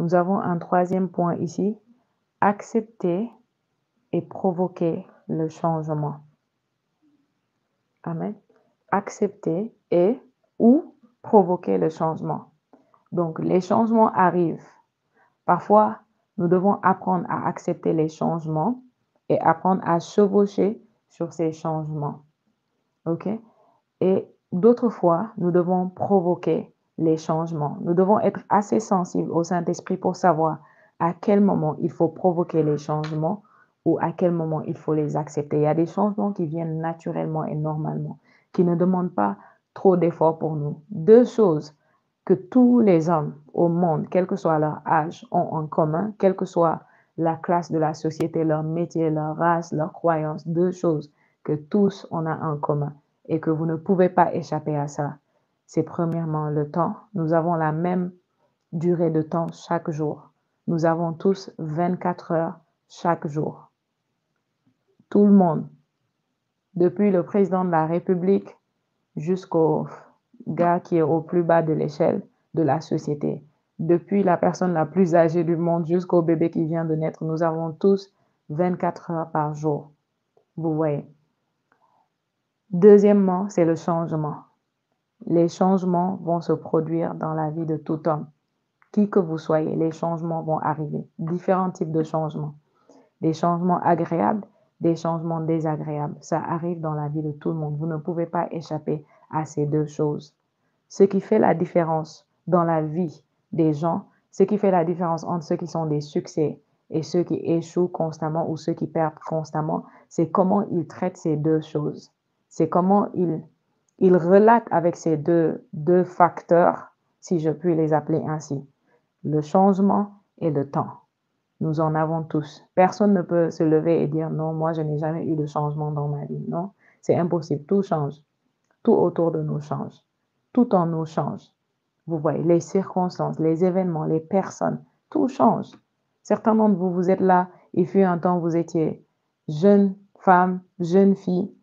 Nous avons un troisième point ici, accepter et provoquer le changement. Amen. Accepter et ou provoquer le changement. Donc, les changements arrivent. Parfois, nous devons apprendre à accepter les changements et apprendre à chevaucher sur ces changements. OK? Et d'autres fois, nous devons provoquer les changements. Nous devons être assez sensibles au Saint-Esprit pour savoir à quel moment il faut provoquer les changements ou à quel moment il faut les accepter. Il y a des changements qui viennent naturellement et normalement, qui ne demandent pas trop d'efforts pour nous. Deux choses que tous les hommes au monde, quel que soit leur âge, ont en commun, quelle que soit la classe de la société, leur métier, leur race, leur croyance, deux choses que tous on a en commun et que vous ne pouvez pas échapper à ça. C'est premièrement le temps. Nous avons la même durée de temps chaque jour. Nous avons tous 24 heures chaque jour. Tout le monde, depuis le président de la République jusqu'au gars qui est au plus bas de l'échelle de la société, depuis la personne la plus âgée du monde jusqu'au bébé qui vient de naître, nous avons tous 24 heures par jour. Vous voyez. Deuxièmement, c'est le changement. Les changements vont se produire dans la vie de tout homme. Qui que vous soyez, les changements vont arriver. Différents types de changements. Des changements agréables, des changements désagréables. Ça arrive dans la vie de tout le monde. Vous ne pouvez pas échapper à ces deux choses. Ce qui fait la différence dans la vie des gens, ce qui fait la différence entre ceux qui sont des succès et ceux qui échouent constamment ou ceux qui perdent constamment, c'est comment ils traitent ces deux choses. C'est comment ils relatent avec ces deux facteurs, si je puis les appeler ainsi, le changement et le temps. Nous en avons tous. Personne ne peut se lever et dire non, moi je n'ai jamais eu de changement dans ma vie. Non, c'est impossible. Tout change. Tout autour de nous change. Tout en nous change. Vous voyez, les circonstances, les événements, les personnes, tout change. Certains d'entre vous, vous êtes là, il fut un temps, vous étiez jeune femme, jeune fille,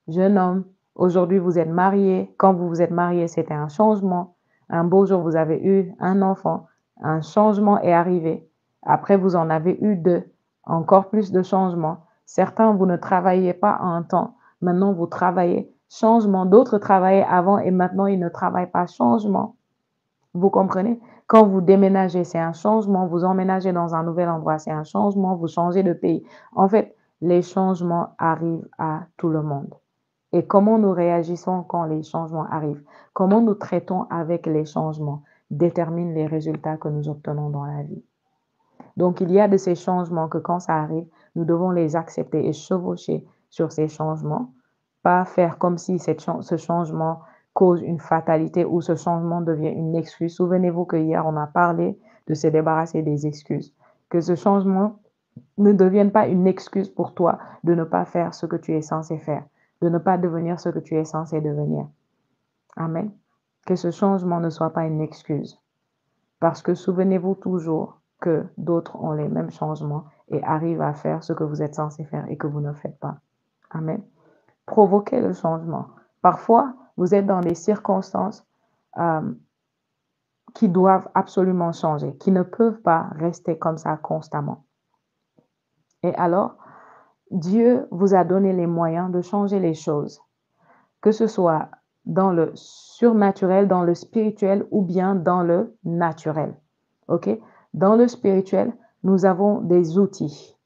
jeune homme. Aujourd'hui, vous êtes marié. Quand vous vous êtes marié, c'était un changement. Un beau jour, vous avez eu un enfant. Un changement est arrivé. Après, vous en avez eu deux. Encore plus de changements. Certains, vous ne travailliez pas un temps. Maintenant, vous travaillez. Changement. D'autres travaillaient avant et maintenant, ils ne travaillent pas. Changement. Vous comprenez? Quand vous déménagez, c'est un changement. Vous emménagez dans un nouvel endroit, c'est un changement. Vous changez de pays. En fait, les changements arrivent à tout le monde. Et comment nous réagissons quand les changements arrivent, comment nous traitons avec les changements, détermine les résultats que nous obtenons dans la vie. Donc, il y a de ces changements que quand ça arrive, nous devons les accepter et chevaucher sur ces changements, pas faire comme si ce changement cause une fatalité ou ce changement devient une excuse. Souvenez-vous que hier, on a parlé de se débarrasser des excuses. Que ce changement ne devienne pas une excuse pour toi de ne pas faire ce que tu es censé faire, de ne pas devenir ce que tu es censé devenir. Amen. Que ce changement ne soit pas une excuse. Parce que souvenez-vous toujours que d'autres ont les mêmes changements et arrivent à faire ce que vous êtes censé faire et que vous ne faites pas. Amen. Provoquez le changement. Parfois, vous êtes dans des circonstances qui doivent absolument changer, qui ne peuvent pas rester comme ça constamment. Et alors, Dieu vous a donné les moyens de changer les choses, que ce soit dans le surnaturel, dans le spirituel ou bien dans le naturel. OK? Dans le spirituel, nous avons des outils.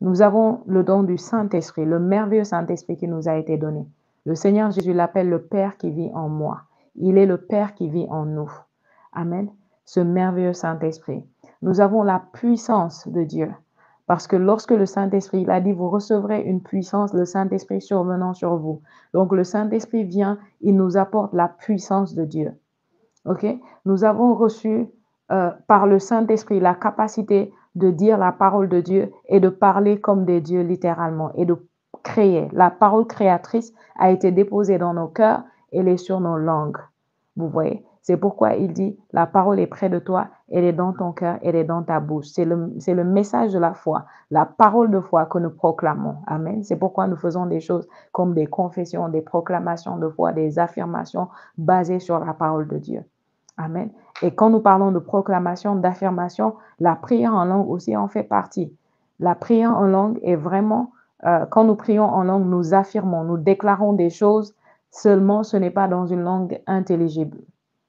Nous avons le don du Saint-Esprit, le merveilleux Saint-Esprit qui nous a été donné. Le Seigneur Jésus l'appelle le Père qui vit en moi. Il est le Père qui vit en nous. Amen. Ce merveilleux Saint-Esprit. Nous avons la puissance de Dieu. Parce que lorsque le Saint-Esprit, il a dit, vous recevrez une puissance, le Saint-Esprit survenant sur vous. Donc le Saint-Esprit vient, il nous apporte la puissance de Dieu. OK? Nous avons reçu par le Saint-Esprit la capacité de dire la parole de Dieu et de parler comme des dieux littéralement et de créer. La parole créatrice a été déposée dans nos cœurs, elle est sur nos langues. Vous voyez? C'est pourquoi il dit, la parole est près de toi, elle est dans ton cœur, elle est dans ta bouche. C'est le message de la foi, la parole de foi que nous proclamons. Amen. C'est pourquoi nous faisons des choses comme des confessions, des proclamations de foi, des affirmations basées sur la parole de Dieu. Amen. Et quand nous parlons de proclamation, d'affirmation, la prière en langue aussi en fait partie. La prière en langue est vraiment, quand nous prions en langue, nous affirmons, nous déclarons des choses, seulement ce n'est pas dans une langue intelligible.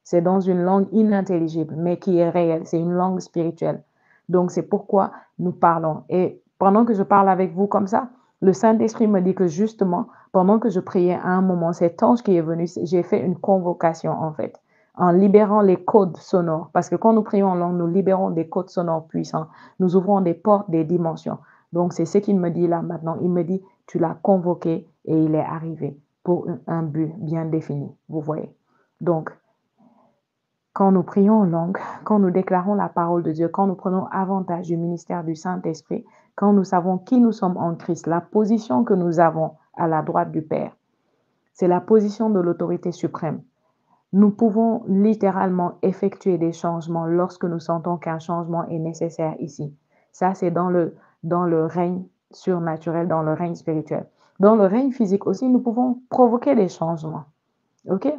C'est dans une langue inintelligible, mais qui est réelle. C'est une langue spirituelle. Donc, c'est pourquoi nous parlons. Et pendant que je parle avec vous comme ça, le Saint-Esprit me dit que justement, pendant que je priais à un moment, cet ange qui est venu, j'ai fait une convocation en fait en libérant les codes sonores. Parce que quand nous prions en langue, nous libérons des codes sonores puissants. Nous ouvrons des portes, des dimensions. Donc, c'est ce qu'il me dit là maintenant. Il me dit, tu l'as convoqué et il est arrivé pour un but bien défini. Vous voyez. Donc, quand nous prions en langue, quand nous déclarons la parole de Dieu, quand nous prenons avantage du ministère du Saint-Esprit, quand nous savons qui nous sommes en Christ, la position que nous avons à la droite du Père, c'est la position de l'autorité suprême. Nous pouvons littéralement effectuer des changements lorsque nous sentons qu'un changement est nécessaire ici. Ça, c'est dans le règne surnaturel, dans le règne spirituel. Dans le règne physique aussi, nous pouvons provoquer des changements. OK?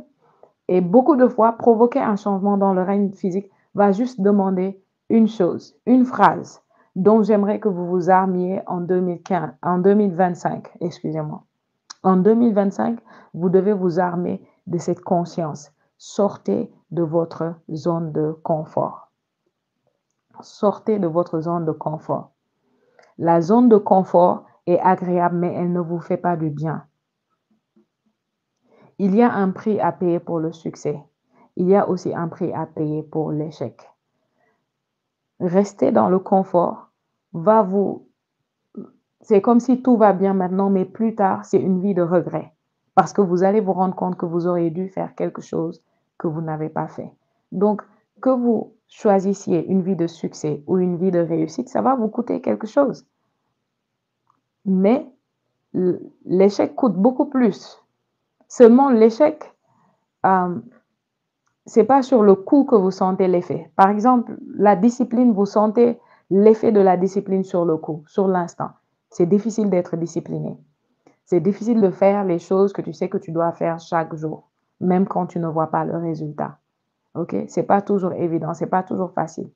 Et beaucoup de fois, provoquer un changement dans le règne physique va juste demander une chose, une phrase dont j'aimerais que vous vous armiez en 2015, en 2025, excusez-moi. En 2025, vous devez vous armer de cette conscience. Sortez de votre zone de confort. Sortez de votre zone de confort. La zone de confort est agréable, mais elle ne vous fait pas du bien. Il y a un prix à payer pour le succès. Il y a aussi un prix à payer pour l'échec. Rester dans le confort va vous... C'est comme si tout va bien maintenant, mais plus tard, c'est une vie de regret. Parce que vous allez vous rendre compte que vous auriez dû faire quelque chose que vous n'avez pas fait. Donc, que vous choisissiez une vie de succès ou une vie de réussite, ça va vous coûter quelque chose. Mais l'échec coûte beaucoup plus. Seulement, l'échec, c'est pas sur le coup que vous sentez l'effet. Par exemple, la discipline, vous sentez l'effet de la discipline sur le coup, sur l'instant. C'est difficile d'être discipliné. C'est difficile de faire les choses que tu sais que tu dois faire chaque jour, même quand tu ne vois pas le résultat. OK? C'est pas toujours évident, c'est pas toujours facile.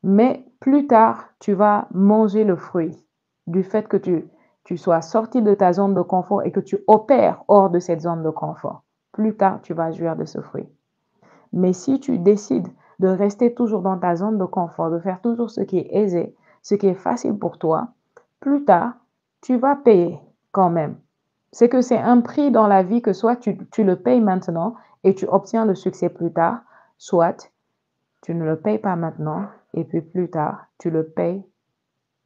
Mais plus tard, tu vas manger le fruit du fait que tu sois sorti de ta zone de confort et que tu opères hors de cette zone de confort. Plus tard, tu vas jouir de ce fruit. Mais si tu décides de rester toujours dans ta zone de confort, de faire toujours ce qui est aisé, ce qui est facile pour toi, plus tard, tu vas payer quand même. C'est que c'est un prix dans la vie que soit tu le payes maintenant et tu obtiens le succès plus tard, soit tu ne le payes pas maintenant et puis plus tard, tu le payes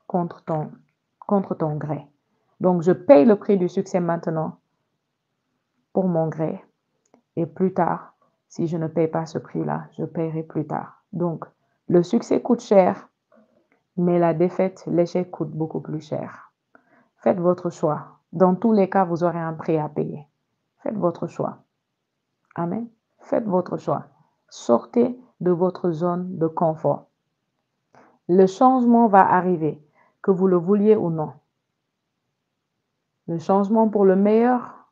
contre ton gré. Donc, je paye le prix du succès maintenant pour mon gré et plus tard, si je ne paye pas ce prix-là, je paierai plus tard. Donc, le succès coûte cher, mais la défaite, l'échec coûte beaucoup plus cher. Faites votre choix. Dans tous les cas, vous aurez un prix à payer. Faites votre choix. Amen. Faites votre choix. Sortez de votre zone de confort. Le changement va arriver, que vous le vouliez ou non. Le changement pour le meilleur,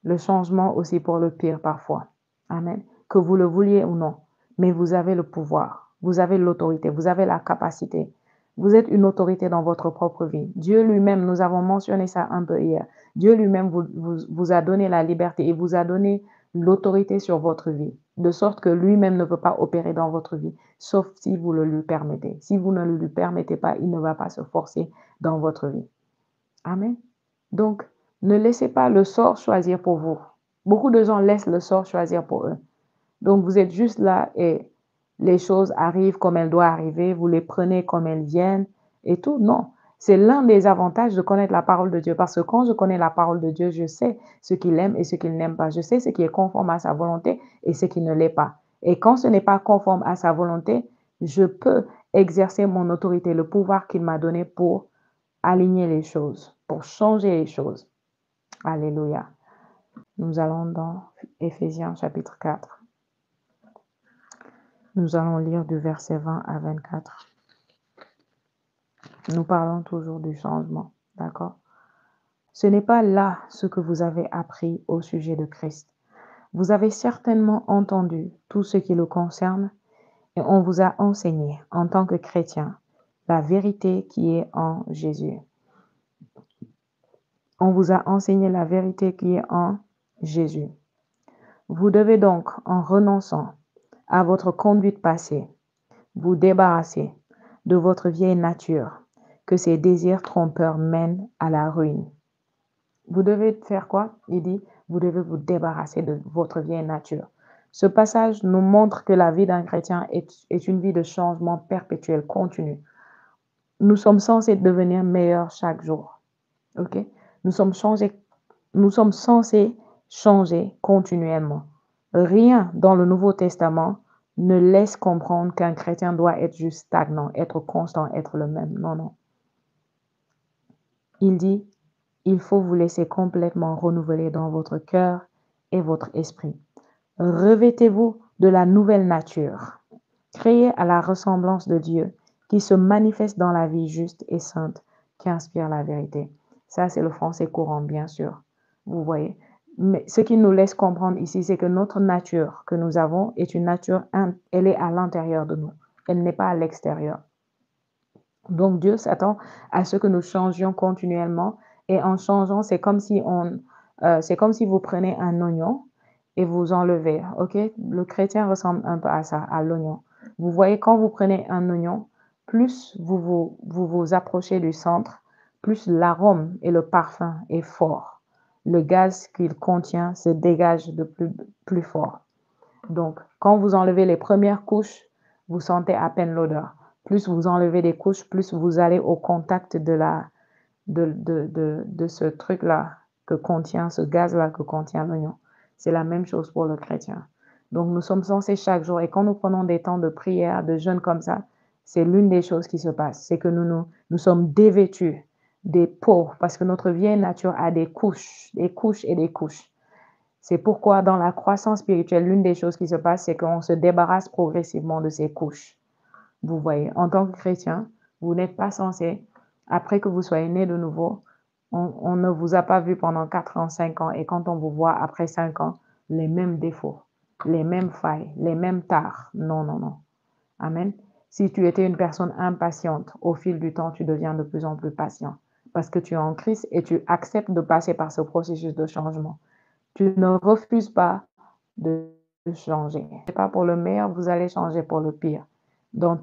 le changement aussi pour le pire parfois. Amen. Que vous le vouliez ou non. Mais vous avez le pouvoir. Vous avez l'autorité. Vous avez la capacité. Vous êtes une autorité dans votre propre vie. Dieu lui-même, nous avons mentionné ça un peu hier. Dieu lui-même vous a donné la liberté et vous a donné l'autorité sur votre vie. De sorte que lui-même ne peut pas opérer dans votre vie, sauf si vous le lui permettez. Si vous ne le lui permettez pas, il ne va pas se forcer dans votre vie. Amen. Donc, ne laissez pas le sort choisir pour vous. Beaucoup de gens laissent le sort choisir pour eux. Donc, vous êtes juste là et les choses arrivent comme elles doivent arriver, vous les prenez comme elles viennent et tout. Non, c'est l'un des avantages de connaître la parole de Dieu parce que quand je connais la parole de Dieu, je sais ce qu'il aime et ce qu'il n'aime pas. Je sais ce qui est conforme à sa volonté et ce qui ne l'est pas. Et quand ce n'est pas conforme à sa volonté, je peux exercer mon autorité, le pouvoir qu'il m'a donné pour aligner les choses, pour changer les choses. Alléluia. Nous allons dans Éphésiens chapitre 4. Nous allons lire du verset 20 à 24. Nous parlons toujours du changement, d'accord? Ce n'est pas là ce que vous avez appris au sujet de Christ. Vous avez certainement entendu tout ce qui le concerne et on vous a enseigné en tant que chrétien la vérité qui est en Jésus. On vous a enseigné la vérité qui est en Jésus. Vous devez donc, en renonçant à votre conduite passée, vous débarrasser de votre vieille nature, que ces désirs trompeurs mènent à la ruine. Vous devez faire quoi? Il dit, vous devez vous débarrasser de votre vieille nature. Ce passage nous montre que la vie d'un chrétien est une vie de changement perpétuel, continu. Nous sommes censés devenir meilleurs chaque jour. OK? Nous sommes censés changer continuellement. Rien dans le Nouveau Testament ne laisse comprendre qu'un chrétien doit être juste stagnant, être constant, être le même. Non, non. Il dit, il faut vous laisser complètement renouveler dans votre cœur et votre esprit. Revêtez-vous de la nouvelle nature, créée à la ressemblance de Dieu, qui se manifeste dans la vie juste et sainte, qui inspire la vérité. Ça, c'est le français courant, bien sûr. Vous voyez. Mais ce qui nous laisse comprendre ici, c'est que notre nature que nous avons est une nature, elle est à l'intérieur de nous. Elle n'est pas à l'extérieur. Donc, Dieu s'attend à ce que nous changions continuellement. Et en changeant, c'est comme si vous prenez un oignon et vous enlevez. OK? Le chrétien ressemble un peu à ça, à l'oignon. Vous voyez, quand vous prenez un oignon, plus vous approchez du centre, plus l'arôme et le parfum est fort. Le gaz qu'il contient se dégage de plus fort. Donc, quand vous enlevez les premières couches, vous sentez à peine l'odeur. Plus vous enlevez des couches, plus vous allez au contact de ce truc-là que contient, ce gaz-là que contient l'oignon. C'est la même chose pour le chrétien. Donc, nous sommes censés chaque jour, et quand nous prenons des temps de prière, de jeûne comme ça, c'est l'une des choses qui se passe. C'est que nous sommes dévêtus des peaux, parce que notre vieille nature a des couches et des couches. C'est pourquoi dans la croissance spirituelle, l'une des choses qui se passe, c'est qu'on se débarrasse progressivement de ces couches. Vous voyez, en tant que chrétien, vous n'êtes pas censé, après que vous soyez né de nouveau, on ne vous a pas vu pendant 4 ans, 5 ans, et quand on vous voit après 5 ans, les mêmes défauts, les mêmes failles, les mêmes tares. Non, non, non. Amen. Si tu étais une personne impatiente, au fil du temps, tu deviens de plus en plus patient parce que tu es en Christ et tu acceptes de passer par ce processus de changement. Tu ne refuses pas de changer. Ce n'est pas pour le meilleur, vous allez changer pour le pire. Donc,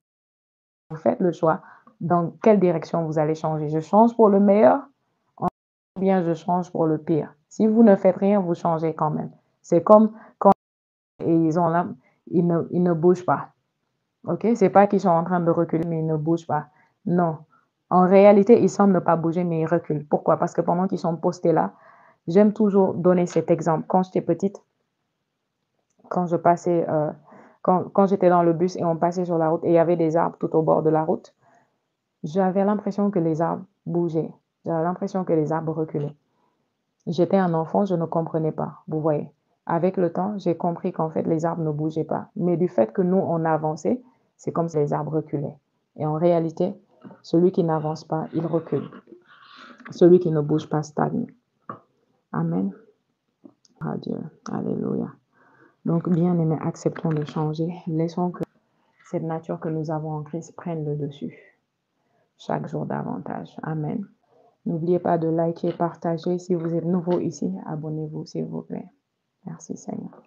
vous faites le choix dans quelle direction vous allez changer. Je change pour le meilleur ou bien je change pour le pire. Si vous ne faites rien, vous changez quand même. C'est comme quand ils ne bougent pas. OK? C'est pas qu'ils sont en train de reculer, mais ils ne bougent pas. Non. En réalité, ils semblent ne pas bouger, mais ils reculent. Pourquoi? Parce que pendant qu'ils sont postés là, j'aime toujours donner cet exemple. Quand j'étais petite, quand je passais, quand j'étais dans le bus et on passait sur la route et il y avait des arbres tout au bord de la route, j'avais l'impression que les arbres bougeaient. J'avais l'impression que les arbres reculaient. J'étais un enfant, je ne comprenais pas. Vous voyez. Avec le temps, j'ai compris qu'en fait, les arbres ne bougeaient pas. Mais du fait que nous, on avançait, c'est comme si les arbres reculaient. Et en réalité, celui qui n'avance pas, il recule. Celui qui ne bouge pas stagne. Amen. Adieu. Alléluia. Donc, bien aimés, acceptons de changer. Laissons que cette nature que nous avons en Christ prenne le dessus. Chaque jour davantage. Amen. N'oubliez pas de liker, partager. Si vous êtes nouveau ici, abonnez-vous s'il vous plaît. Merci Seigneur.